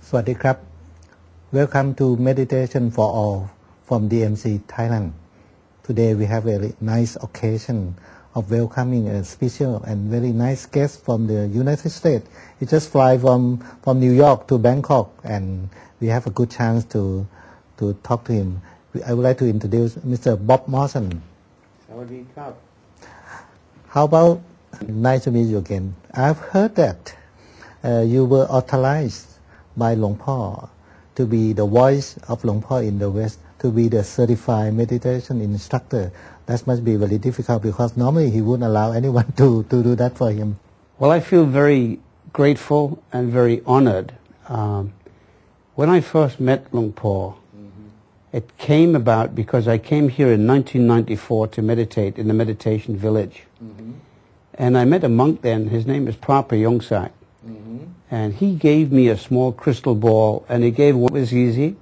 สวัสดีครับ Welcome to Meditation for All from DMC Thailand. Today we have a nice occasion of welcoming a special and very nice guest from the United States. He just fly from New York to Bangkok, and we have a good chance to talk to him. I would like to introduce Mr. Bob Mawson. สวัสดีครับ How about nice to meet you again. I've heard that you were authorized by Luang Por to be the voice of Luang Por in the West, to be the certified meditation instructor. That must be very difficult because normally he wouldn't allow anyone to do that for him. Well, I feel very grateful and very honored. When I first met Luang Por, it came about because I came here in 1994 to meditate in the meditation village. And I met a monk then, his name is Prapa Yongsak. And he gave me a small crystal ball, and he gave what was easy.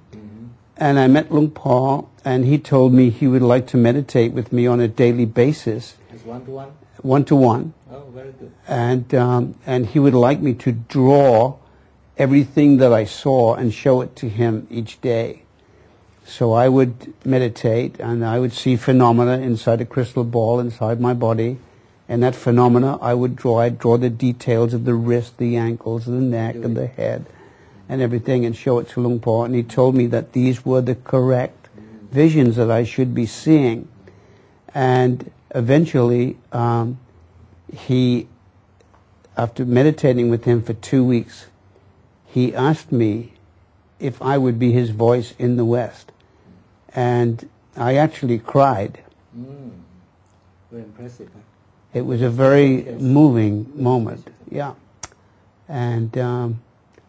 And I met Luang Por, and he told me he would like to meditate with me on a daily basis. It's one-to-one? One-to-one. Oh, very good. And he would like me to draw everything that I saw and show it to him each day. So I would meditate, and I would see phenomena inside a crystal ball inside my body. And that phenomena I'd draw the details of the wrist, the ankles, the neck, and the head, and everything, and show it to Luang Por. And he told me that these were the correct visions that I should be seeing. And eventually, after meditating with him for 2 weeks, he asked me if I would be his voice in the West. And I actually cried. Very impressive. Huh? It was a very moving moment, yeah. And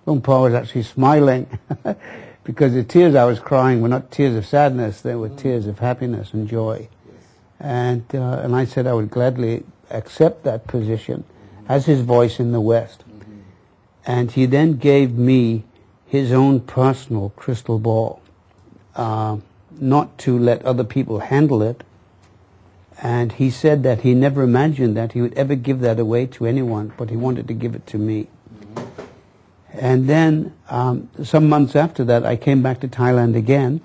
Luang Por was actually smiling because the tears I was crying were not tears of sadness, they were tears of happiness and joy. And I said I would gladly accept that position as his voice in the West. And he then gave me his own personal crystal ball, not to let other people handle it. And he said that he never imagined that he would ever give that away to anyone, but he wanted to give it to me. And then some months after that, I came back to Thailand again.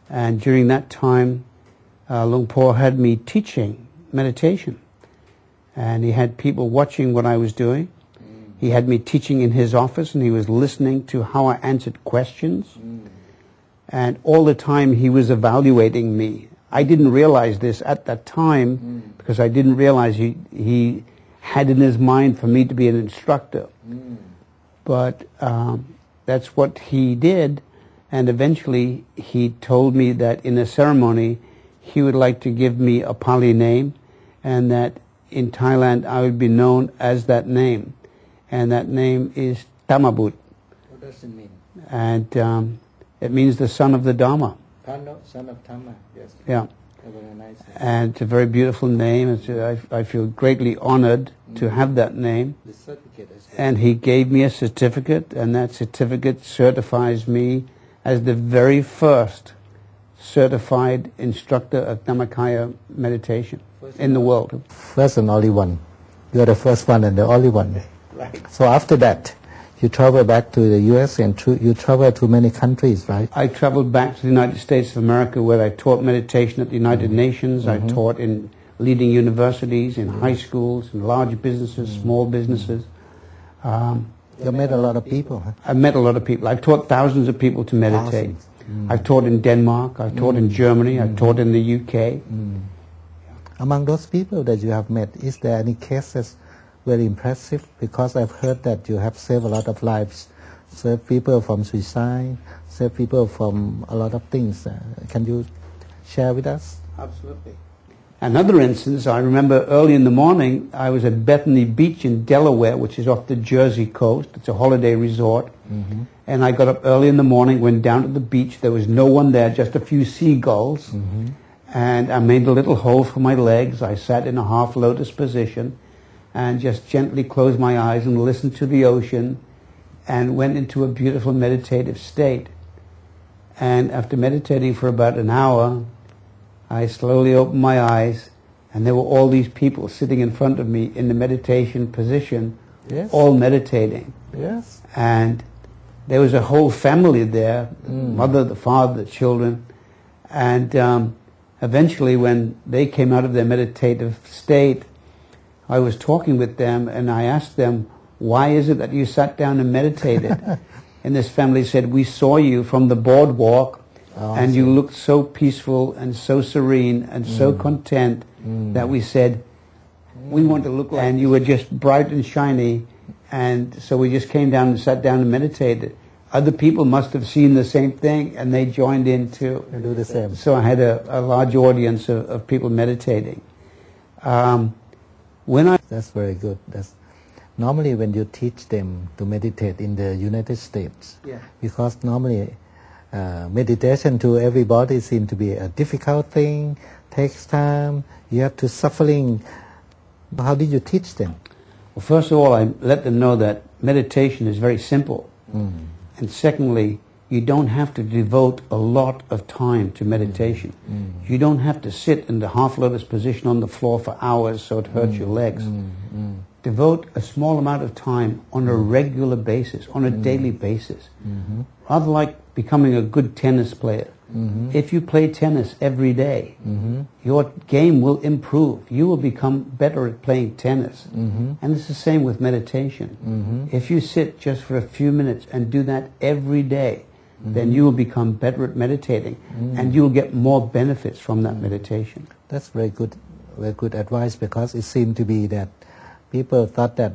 And during that time, Luang Por had me teaching meditation. And he had people watching what I was doing. He had me teaching in his office, and he was listening to how I answered questions. And all the time he was evaluating me. I didn't realize this at that time because I didn't realize he had in his mind for me to be an instructor. But that's what he did, and eventually he told me that in a ceremony he would like to give me a Pali name, and that in Thailand I would be known as that name, and that name is Tamabut. What does it mean? And it means the son of the Dharma. Son of Dhamma, yes. Yeah. Very nice. And it's a very beautiful name. I feel greatly honored to have that name. The certificate as well. And he gave me a certificate, and that certificate certifies me as the very first certified instructor of Dhammakaya meditation in the world. First and only one. You're the first one and the only one. Right. So after that, you travel back to the U.S. and you travel to many countries, right? I traveled back to the United States of America, where I taught meditation at the United Nations. I taught in leading universities, in high schools, in large businesses, small businesses. You met a lot of people, huh? I've met a lot of people. I've taught thousands of people to meditate. I've taught in Denmark, I've taught in Germany, I've taught in the UK. Among those people that you have met, is there any cases very impressive? Because I've heard that you have saved a lot of lives, saved people from suicide, saved people from a lot of things. Can you share with us? Absolutely. Another instance, I remember early in the morning, I was at Bethany Beach in Delaware, which is off the Jersey coast. It's a holiday resort. And I got up early in the morning, went down to the beach. There was no one there, just a few seagulls. And I made a little hole for my legs. I sat in a half lotus position and just gently closed my eyes and listened to the ocean and went into a beautiful meditative state. And after meditating for about an hour, I slowly opened my eyes, and there were all these people sitting in front of me in the meditation position, all meditating. Yes. And there was a whole family there, mother, the father, the children, and eventually when they came out of their meditative state, I was talking with them and I asked them, why is it that you sat down and meditated? And this family said, we saw you from the boardwalk and you looked so peaceful and so serene and so content that we said, we want to look like, and you were just bright and shiny, and so we just came down and sat down and meditated. Other people must have seen the same thing and they joined in too. They do the same. So I had a large audience of people meditating. That's very good. Normally when you teach them to meditate in the United States, because normally meditation to everybody seems to be a difficult thing, takes time, you have to suffering. How did you teach them? Well, first of all, I let them know that meditation is very simple. And secondly, you don't have to devote a lot of time to meditation. You don't have to sit in the half lotus position on the floor for hours so it hurts your legs. Devote a small amount of time on a regular basis, on a daily basis. Rather like becoming a good tennis player. If you play tennis every day, your game will improve. You will become better at playing tennis. And it's the same with meditation. If you sit just for a few minutes and do that every day, then you will become better at meditating and you will get more benefits from that meditation. That's very good advice, because it seemed to be that people thought that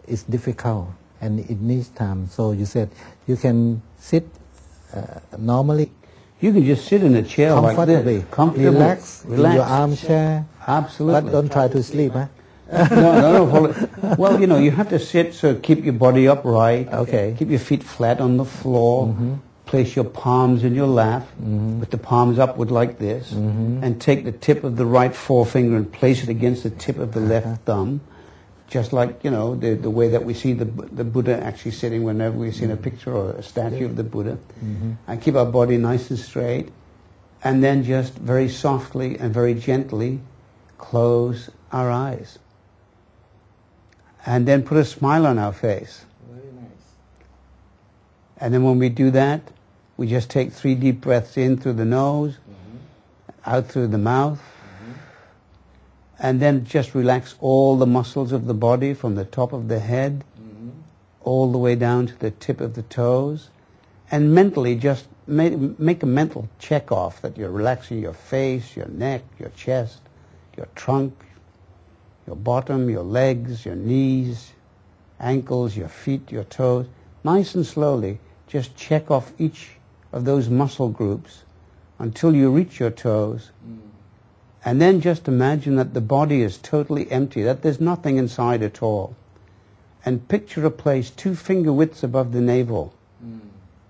it's difficult and it needs time. So you said you can sit normally. You can just sit in a chair like this, comfortably, relax in your armchair. Absolutely. But don't try to sleep, huh? No. Well, you know, you have to sit, so keep your body upright. Okay. Keep your feet flat on the floor. Place your palms in your lap, with the palms upward like this, and take the tip of the right forefinger and place it against the tip of the left thumb. Just like, you know, the way that we see the Buddha actually sitting whenever we've seen a picture or a statue of the Buddha. And keep our body nice and straight. And then just very softly and very gently close our eyes. And then put a smile on our face. Very nice. And then when we do that, we just take 3 deep breaths in through the nose, out through the mouth. And then just relax all the muscles of the body from the top of the head all the way down to the tip of the toes. And mentally just make a mental check off that you're relaxing your face, your neck, your chest, your trunk, your bottom, your legs, your knees, ankles, your feet, your toes. Nice and slowly, just check off each of those muscle groups until you reach your toes. And then just imagine that the body is totally empty, that there's nothing inside at all. And picture a place 2 finger widths above the navel.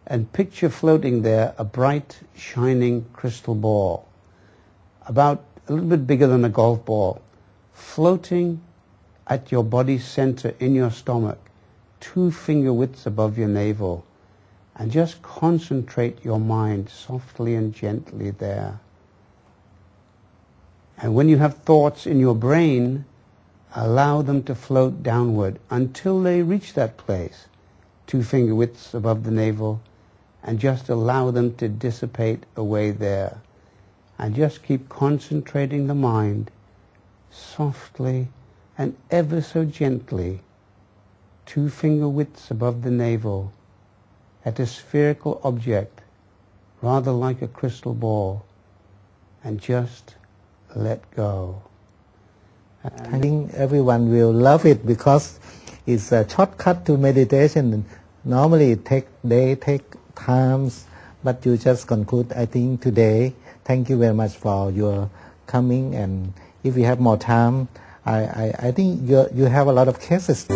And picture floating there a bright, shining crystal ball, about a little bit bigger than a golf ball, floating at your body center in your stomach, 2 finger widths above your navel. And just concentrate your mind softly and gently there. And when you have thoughts in your brain, allow them to float downward until they reach that place, 2 finger widths above the navel, and just allow them to dissipate away there. And just keep concentrating the mind softly and ever so gently, 2 finger widths above the navel, at a spherical object, rather like a crystal ball, and just let go. I think everyone will love it, because it's a shortcut to meditation. Normally it take times, but you just conclude, I think, today. Thank you very much for your coming, and if we have more time, I think you have a lot of cases.